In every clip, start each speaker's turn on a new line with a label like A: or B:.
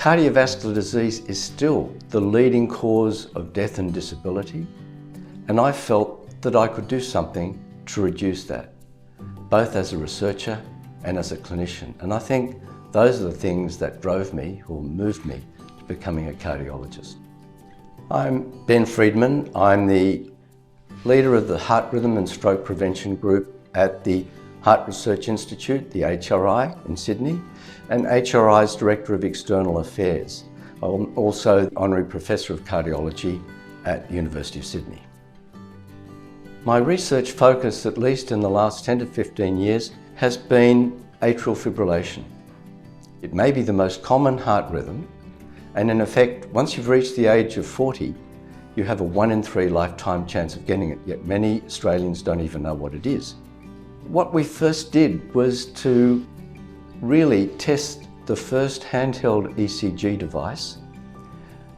A: Cardiovascular disease is still the leading cause of death and disability, and I felt that I could do something to reduce that, both as a researcher and as a clinician. And I think those are the things that drove me or moved me to becoming a cardiologist. I'm Ben Freedman. I'm the leader of the Heart Rhythm and Stroke Prevention Group at the Heart Research Institute, the HRI in Sydney, and HRI's Director of External Affairs. I'm also Honorary Professor of Cardiology at the University of Sydney. My research focus, at least in the last 10 to 15 years, has been atrial fibrillation. It may be the most common heart rhythm, and in effect, once you've reached the age of 40, you have a 1 in 3 lifetime chance of getting it, yet many Australians don't even know what it is. What we first did was to really test the first handheld ECG device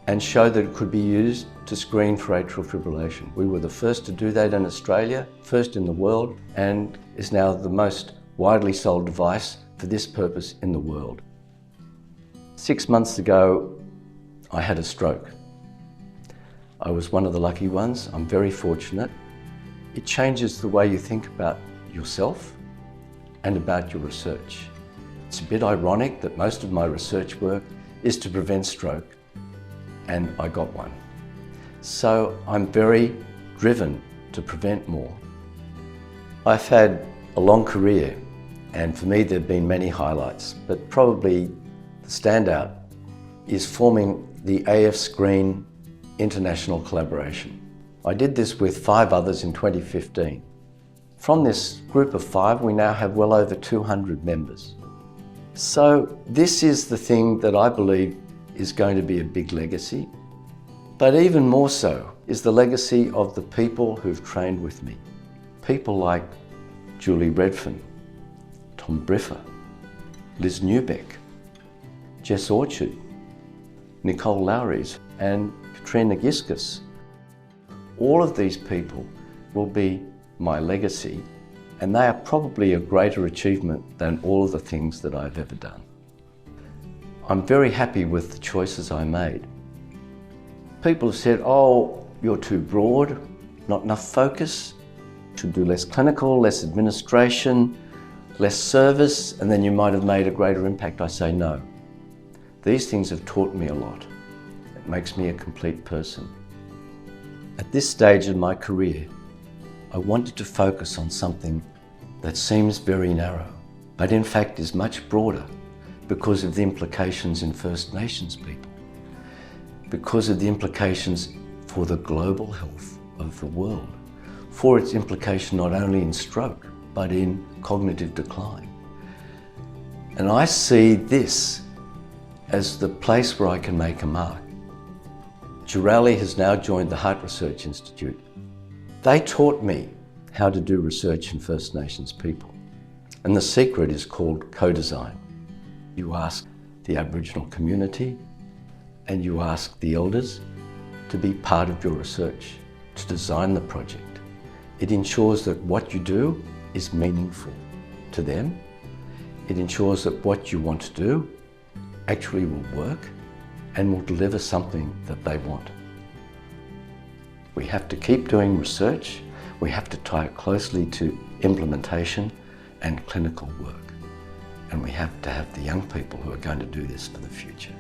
A: and show that it could be used to screen for atrial fibrillation. We were the first to do that in Australia, first in the world, and is now the most widely sold device for this purpose in the world. 6 months ago, I had a stroke. I was one of the lucky ones. I'm very fortunate. It changes the way you think about yourself and about your research. It's a bit ironic that most of my research work is to prevent stroke, and I got one. So I'm very driven to prevent more. I've had a long career, and for me there have been many highlights, but probably the standout is forming the AF Screen International Collaboration. I did this with 5 others in 2015. From this group of 5, we now have well over 200 members. So this is the thing that I believe is going to be a big legacy, but even more so is the legacy of the people who've trained with me. People like Julie Redfern, Tom Briffa, Liz Newbeck, Jess Orchard, Nicole Lowrys, and Katrina Giskus. All of these people will be my legacy, and they are probably a greater achievement than all of the things that I've ever done. I'm very happy with the choices I made. People have said, oh, you're too broad, not enough focus, should do less clinical, less administration, less service, and then you might have made a greater impact. I say no. These things have taught me a lot. It makes me a complete person. At this stage in my career, I wanted to focus on something that seems very narrow, but in fact is much broader because of the implications in First Nations people, because of the implications for the global health of the world, for its implication not only in stroke, but in cognitive decline. And I see this as the place where I can make a mark. Jurali has now joined the Heart Research Institute. They taught me how to do research in First Nations people. And the secret is called co-design. You ask the Aboriginal community and you ask the elders to be part of your research, to design the project. It ensures that what you do is meaningful to them. It ensures that what you want to do actually will work and will deliver something that they want. We have to keep doing research. We have to tie it closely to implementation and clinical work. And we have to have the young people who are going to do this for the future.